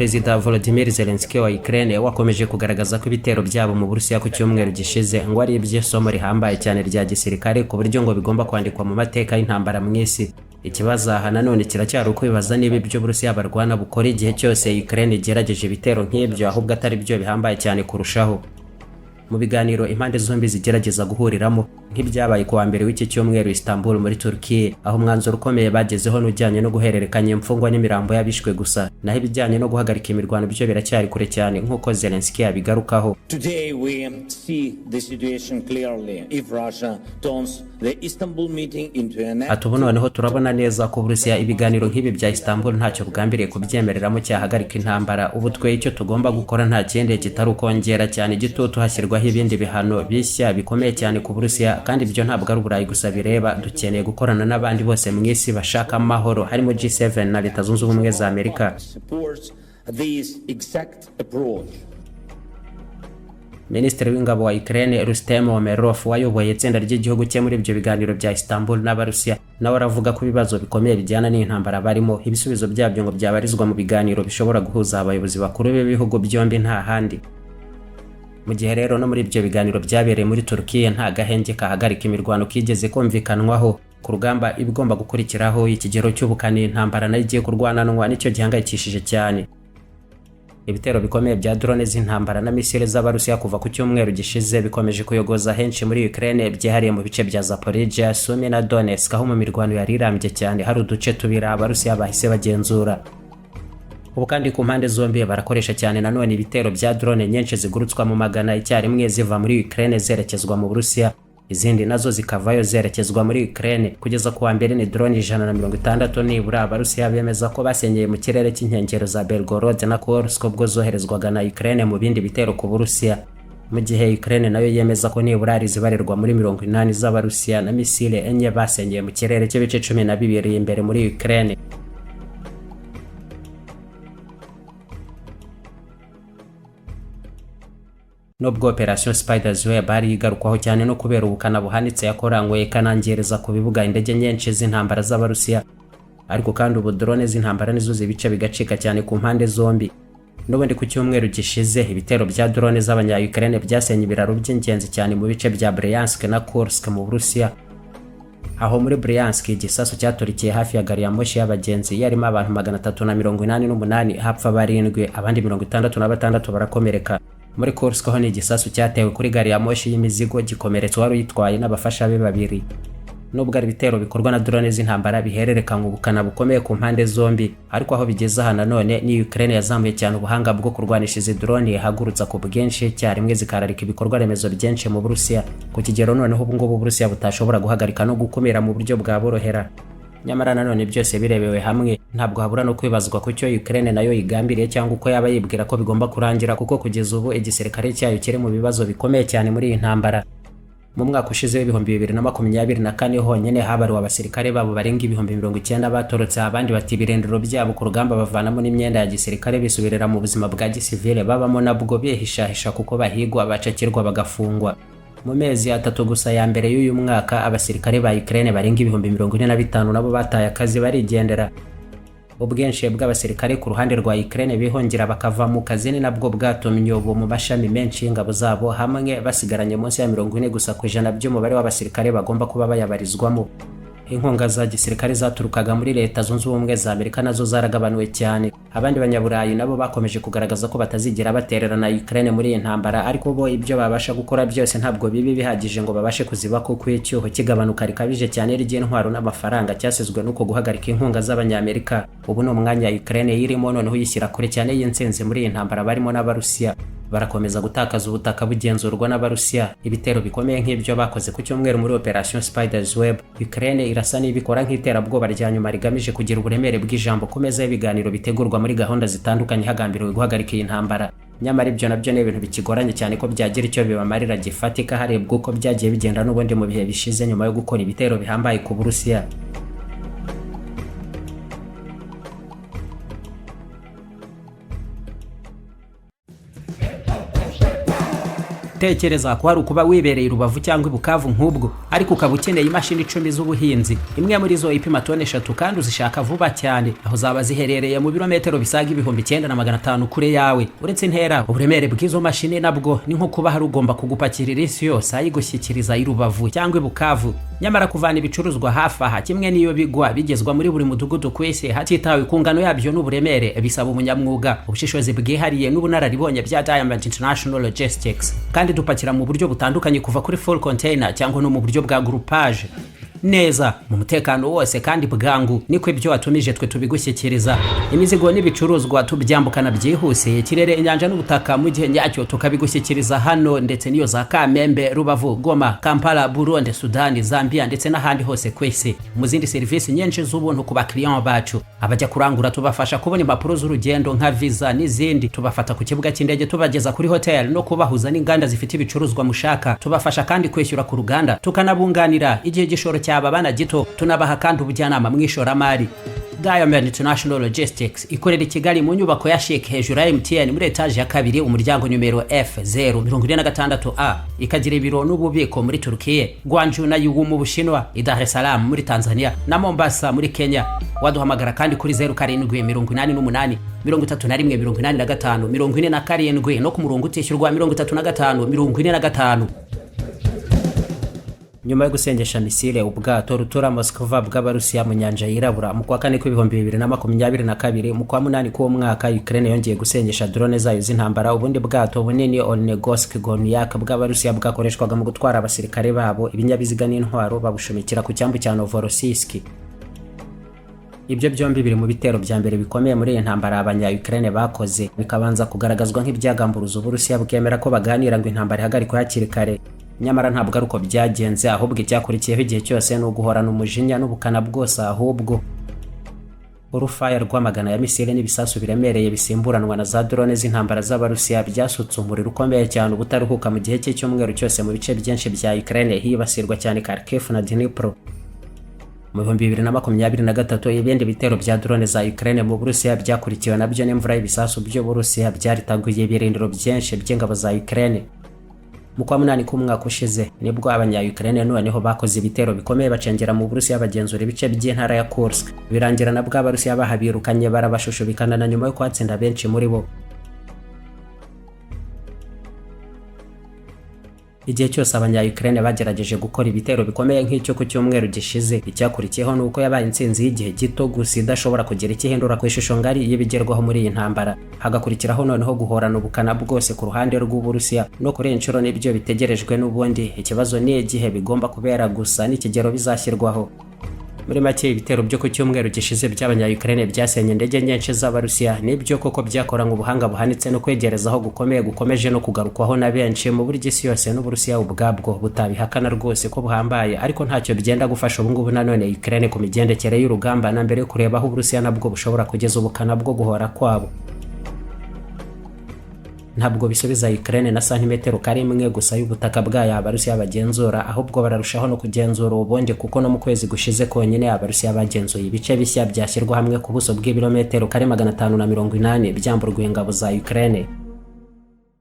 Perezida Volodymyr Zelensky wa Ukraine wakomeje kugaragaza ko ibitero byabo mu Burusiya ku cyumweru gishize ngo ari iby'isomo rihambaye cyane rya gisirikare ku buryo ngo bigomba kwandikwa mu mateka y'intambara mu isi. Ikibazo aha nanone kiracyari uko bibaza niba ibyo Burusiya barwana bukora igihe cyose Ukraine igerageje ibitero nk'ibyo, ahubwo atari byo bihambaye cyane kurushaho. Mu biganiro impande zombi zigerageza guhuriramo nk'ibyabaye ku wa mbere w'iki cyumweru Istanbul muri Turkiya, aho umwanzuro ukomeye bagezeho n'ujyanye no guhererekanya imfungwa n'imirambo y'abishwe gusa, naho ibijyanye no guhagarika imirwano byo biracyari kure cyane nk'uko Zelensky yabigarukaho. Today we see the situation clearly. If Russia turns the Istanbul meeting into an Atubu noneho turabona neza ko Burusiya ibiganiro nk'ibi bya Istanbul ntacyo bwambiriye kubyemereramo cyahagarika intambara. Ubu twe icyo tugomba gukora nta kindi kitari ukongera cyane igitutu hashyirwaho ibindi bihano bishya bikomeye cyane ku Burusiya, kandi ibyo ntabwo ari Uburayi gusa bireba. Dukeneye gukorana n'abandi bose mu isi bashaka amahoro, harimo G7 na Leta Zunze Ubumwe za Amerika. Minisitiri w'ingabo wa Ukraine Rustem Umerov wayoboye itsinda ry'igihugu cye muri ibyo biganiro bya Istanbul n'Abarusiya, nawe aravuga ko ibibazo bikomeye bijyana n'intambara barimo ibisubizo byabyo ngo byabarizwa mu biganiro bishobora guhuza abayobozi bakuru b'ibihugu byombi nta handi. Mu gihe rero no muri ibyo biganiro byabereye muri Turkiya nta gahenge kahagarika imirwano kigeze kumvikanwaho ku rugamba ibigomba gukurikiraho, ikigero cy'ubukana intambara nayo igiye kurwananwa nicyo gihangayikishije cyane. Ibitero bikomeye bya drone z'intambara na misile z'Abarusiya kuva ku cyumweru gishize bikomeje kuyogoza henshi muri Ukraine, byihariye mu bice bya Zaporizhia, Sumi na Donetsk, aho mu mirwano yari irambye cyane hari uduce tubiri Abarusiya bahise bagenzura. Ubu kandi ku mpande zombi barakoresha cyane nanone ibitero bya drone nyinshi zigurutswa mu magana icyarimwe ziva muri Ukraine zerekezwa mu Burusiya, izindi nazo zikavayo zerekezwa muri Ukraine. Kugeza ku wa mbere ni drone 160 nibura Abarusiya bemeza ko basenyeye mu kirere cy'inkengero za Belgorod na Kursk ubwo zoherezwaga na Ukraine mu bindi bitero ku Burusiya, mu gihe Ukraine nayo yemeza ko nibura ari zibarirwa muri 80 z'Abarusiya na misile enye basenyeye mu kirere cy'ibice 12 imbere muri Ukraine. Nubwo Operation Spider's Web ari igarukwaho cyane no kubera ubukana buhanitse yakoranywe ikanangereza ku bibuga indege nyinshi z'intambara z'Abarusiya, ariko kandi ubu drone z'intambara nizo zibice bigacika cyane ku mpande zombi. N'ubundi ku cyumweru gishize ibitero bya drone z'abanya-Ukraine byasenye ibiraro by'ingenzi cyane mu bice bya Bryansk na Kursk mu Burusiya, aho muri Bryansk igisasu cyaturikiye hafi ya gari ya moshi y'abagenzi yarimo abantu 388 hapfa 7, abandi 66 barakomereka. Muri Kursk ho ni igisasu cyatewe kuri gari ya moshi y'imizigo gikomeretsa wari uyitwaye n'abafasha be babiri. Nubwo ari bitero bikorwa na drone z'intambara bihererekanywa ubukana bukomeye ku mpande zombi, ariko aho bigeze aha nanone ni Ukraine yazamuye cyane ubuhanga bwo kurwanisha izi drone ihagurutsa ku bwinshi cyarimwe zikararika ibikorwa remezo byinshi mu Burusiya ku kigero noneho ubu ngubu Burusiya butashobora guhagarika no gukumira mu buryo bwaborohera. Nyamara nanone byose birebewe hamwe ntabwo habura no kwibazwa ku cyo Ukraine nayo igambiriye cyangwa uko yaba yibwira ko bigomba kurangira, kuko kugeza ubu igisirikare cyayo kiri mu bibazo bikomeye cyane muri iyi ntambara. Mu mwaka ushize w'ibihumbi 2024 honyine habariwe abasirikare babo barenga 90,000 batorotse, abandi bati ibirindiro byabo ku rugamba bavanamo n'imyenda ya gisirikare bisubirira mu buzima bwa gisivile babamo, nabwo bihishahisha kuko bahigwa bacakirwa bagafungwa. Mu mezi 3 gusa ya mbere y'uyu mwaka abasirikare ba Ukraine barenga 45,000 nabo bataye akazi barigendera. Ubwinshi bw'abasirikare ku ruhande rwa Ukraine bihongira bakava mu kazi ni nabwo bwatumye ubu mu mashami menshi y'ingabo zabo hamwe basigaranye munsi ya 40 gusa ku ijana by'umubare w'abasirikare bagomba kuba bayabarizwamo. Inkunga za gisirikare zaturukaga muri Leta Zunze Ubumwe za Amerika nazo zaragabanuwe cyane. Abandi banyaburayi nabo bakomeje kugaragaza ko batazigera batererana Ukraine muri iyi ntambara, ariko bo ibyo babasha gukora byose ntabwo bibi bihagije ngo babashe kuziba kuko icyuho kigabanuka rikabije cyane ry'intwaro n'amafaranga cyasizwe nuko guhagarika inkunga z'abanyamerika. Ubu no mwanya Ukraine yirimo noneho yishyira kure cyane y'insenze muri iyi ntambara barimo n'Abarusiya. Barakomeza gutakaza ubutaka bugenzurwa n'Abarusiya. Ibitero bikomeye nk'ibyo bakoze ku cyumweru muri Operation Spider's Web, Ukraine irasa n'ibikora nk'iterabwoba rya nyuma rigamije kugira uburemere bw'ijambo ku meza y'ibiganiro bitegurwa muri gahunda zitandukanye hagambiriwe guhagarika iyi ntambara. Nyamara ibyo nabyo ni ibintu bikigoranye cyane ko byagira icyo bibamarira gifatika harebwa uko byagiye bigenda n'ubundi mu bihe bishize nyuma yo gukora ibitero bihambaye ku Burusiya. tekereza ko hari ukuba wibereye Rubavu cyangwa Bukavu nk'ubwo ariko ukaba ukeneye imashini 10 z'ubuhinzi, imwe muri zo ipima tone 3 kandi uzishaka vuba cyane, aho zaba ziherereye mu birometero bisaga 9500 kure yawe. Uretse intera, uburemere bw'izo mashini nabwo ni nko kuba hari ugomba kugupakirira isi yose ayigushyikiriza i Rubavu cyangwa Bukavu. Nyamara kuvana ibicuruzwa hafi aha kimwe niyo bigwa bigezwa muri buri mudugudu kwese hatitawe ku ngano yabyo n'uburemere bisaba umunyamwuga, ubushishozi bwihariye n'ubunararibonye bya Diamond International Logistics, kandi dupakira mu buryo butandukanye kuva kuri full container cyangwa no mu buryo bwa groupage neza mu mutekano wose kandi bwangu. Niko ibyo watumije twe tubigushyikiriza, imizigo n'ibicuruzwa tubyambukana byihuse ikirere, inyanja n'ubutaka mu gihe nyacyo tukabigushyikiriza hano, ndetse niyo za Kamembe, Rubavu, Goma, Kampala, Burundi, Sudani, Zambia ndetse n'ahandi hose kwese. Mu zindi serivisi nyinshi z'ubuntu ku bakiriya bacu, abajya kurangura tubafasha kubona impapuro z'urugendo nka visa n'izindi, tubafata ku kibuga cy'indege tubageza kuri hotel no kubahuza n'inganda zifite ibicuruzwa mushaka, tubafasha kandi kwishyura ku ruganda, tukanabunganira igihe gishoro cyaba bana gito, tunabaha kandi ubujyanama mu ishoramari. Diamond International Logistics ikorera i Kigali mu nyubako ya Chic hejuru ya MTN muri etage ya 2 umuryango numero F046A, ikagira ibiro n'ububiko muri Turkiye, Gwangju na Yugu mu Bushinwa, Dar es Salaam muri Tanzania na Mombasa muri Kenya. Waduhamagara kandi kuri 0788 31 85 no ku murongo utishyurwa 35 Nyuma yo gusengesha misile ubwato rutura Moskva bw'Abarusiya mu nyanja yirabura mu kwa kane k'2022 mu kwa munani k'uwo mwaka, Ukraine yongeye gusengesha drone zayo z'intambara. Ubundi bwato bunini Onegosk Gornyak bw'Abarusiya bwakoreshwaga mu gutwara abasirikare babo, ibinyabiziga n'intwaro babushumikira ku cyambu cya Novorossiysk. Ibyo byombi biri mu bitero bya mbere bikomeye muri intambara abanya-Ukraine bakoze, bikabanza kugaragazwa nk'ibyagamburuza Uburusiya bwemera ko baganira ngo intambara ihagarikwe hakiri kare. Nyamara ntabwo ari uko byagenze, ahubwo icyakurikiyeho igihe cyose no guhorana umujinya n'ubukana bwose, ahubwo urufaya rw'amagana ya misile n'ibisasu biremereye bisimburanwa na za drone z'intambara z'Abarusiya byasutse umuriro ukomeye cyane ubutaruhuka mu gihe cy'umweru cyose mu bice byinshi bya Ukraine hibasirwa cyane Kharkiv na Dnipro. Mu 2023 ibindi bitero bya drone za Ukraine mu Burusiya byakurikiwe nabyo n'imvura y'ibisasu by'Uburusiya byaritaguye ibirindiro byinshi by'ingabo za Ukraine. Mu kwa munani k'umwaka ushize nibwo abanya-Ukraine noneho bakoze ibitero bikomeye bacengera mu Burusiya bagenzura ibice by'intara ya Kursk, birangira nabwo Abarusiya bahabirukanye barabashushubikana na nyuma yo kwatsinda benshi muri bo. Igihe cyose abanya-Ukraine bagerageje gukora ibitero bikomeye nk'icyo ku cyumweru gishize, icyakurikiyeho nuko yabaye intsinzi y'igihe gito gusa idashobora kugira ikihindura ku ishusho ngari y'ibigerwaho muri iyi ntambara. Hagakurikiraho noneho guhorana ubukana bwose ku ruhande rw'Uburusiya, no kuri inshuro n'ibyo bitegerejwe n'ubundi. Ikibazo ni igihe bigomba kubera gusa n'ikigero bizashyirwaho. Muri make ibitero byo ku cyumweru gishize by'abanya-Ukraine byasenye indege nyinshi z'Abarusiya, nibyo koko byakoranye ubuhanga buhanitse no kwegerezaho gukomeje no kugarukwaho na benshi mu buryo isi yose n'Uburusiya ubwabwo butabihakana rwose ko buhambaye, ariko ntacyo bigenda gufasha ubungubu nanone Ukraine ku migendekere y'urugamba, na mbere yo kureba aho Uburusiya nabwo bushobora kugeza ubukana bwo guhora kwabo. Ntabwo bisubiza Ukraine na santimetero karimwe gusa y'ubutaka bwayo Abarusiya bagenzura, ahubwo bararushaho no kugenzura ubundi, kuko no mu kwezi gushize konyine Abarusiya bagenzuye ibice bishya byashyirwa hamwe ku buso bw'ibirometero kare 580 byamburwa ingabo za Ukraine.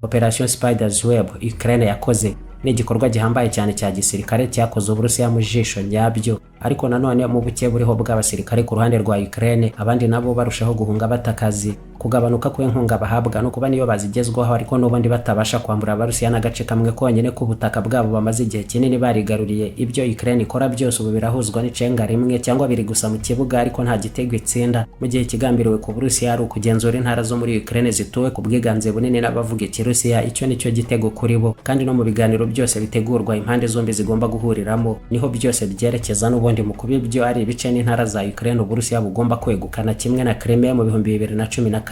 Operation Spider's Web Ukraine yakoze ni igikorwa gihambaye cyane cya gisirikare cyakoze Uburusiya mu jisho nyabyo, ariko nanone mu buke buriho bw'abasirikare ku ruhande rwa Ukraine, abandi nabo barushaho guhunga batakazi, kugabanuka kw'inkunga bahabwa no kuba niyo bazigezwaho, ariko n'ubundi batabasha kwambura Abarusiya n'agace kamwe konyine k'ubutaka bwabo bamaze igihe kinini barigaruriye. Ibyo Ukraine ikora byose ubu birahuzwa n'icenga rimwe cyangwa biri gusa mu kibuga, ariko nta gitego itsinda, mu gihe kigambiriwe ku Burusiya ari ukugenzura intara zo muri Ukraine zituwe ku bwiganze bunini n'abavuga Ikirusiya. Icyo nicyo gitego kuri bo, kandi no mu biganiro byose bitegurwa impande zombi zigomba guhuriramo niho byose byerekeza, n'ubundi mu kuba ibyo ari ibice n'intara za Ukraine Uburusiya bugomba kwegukana kimwe na Crimea mu 2014.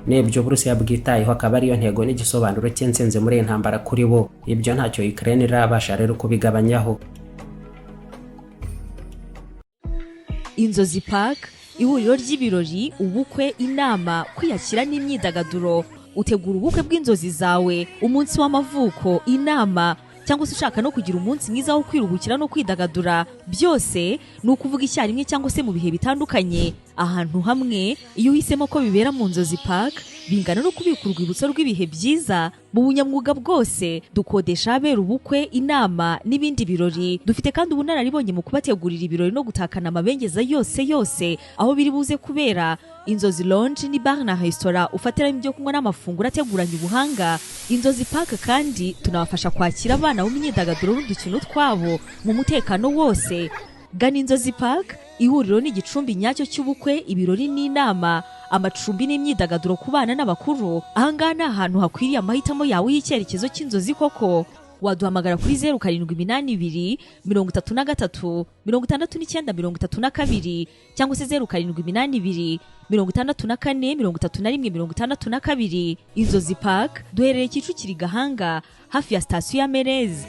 N'ibyo Uburusiya bwitayeho akaba ariyo ntego n'igisobanuro cy'intsinzi muri intambara kuri bo. Ibyo ntacyo Ukraine irabasha rero kubigabanyaho. Inzozi Park, ihuriro ry'ibirori, ubukwe, inama, kwiyakira n'imyidagaduro. Utegura ubukwe bw'inzozi zawe, umunsi w'amavuko, inama, cyangwa se ushaka no kugira umunsi mwiza wo kwiruhukira no kwidagadura, byose ni ukuvuga icyarimwe cyangwa se mu bihe bitandukanye ahantu hamwe. Iyo uhisemo ko bibera mu Nzozi Park, bingana no kubika urwibutso rw'ibihe byiza mu bunyamwuga bwose. Dukodesha abera ubukwe, inama n'ibindi birori. Dufite kandi ubunararibonye mu kubategurira ibirori no gutakana amabengeza yose aho biri buze kubera. Inzozi Lounge ni bar na restaurant ufatiramo ibyo kunywa n'amafunguro ateguranye ubuhanga. Inzozi Park kandi tunabafasha kwakira abana mu myidagaduro n'udukino twabo mu mutekano wose. Gana Inzozi Park, ihuriro n'igicumbi nyacyo cy'ubukwe, ibirori n'inama, amacumbi n'imyidagaduro ku bana n'abakuru. Ahangaha ni ahantu hakwiriye amahitamo yawe y'icyerekezo cy'inzozi koko. Waduhamagara kuri 0782 33 69 32 cyangwa se 0782 64 31 62. Inzozi Park duherereye Kicukiro Gahanga hafi ya sitasiyo ya Merez.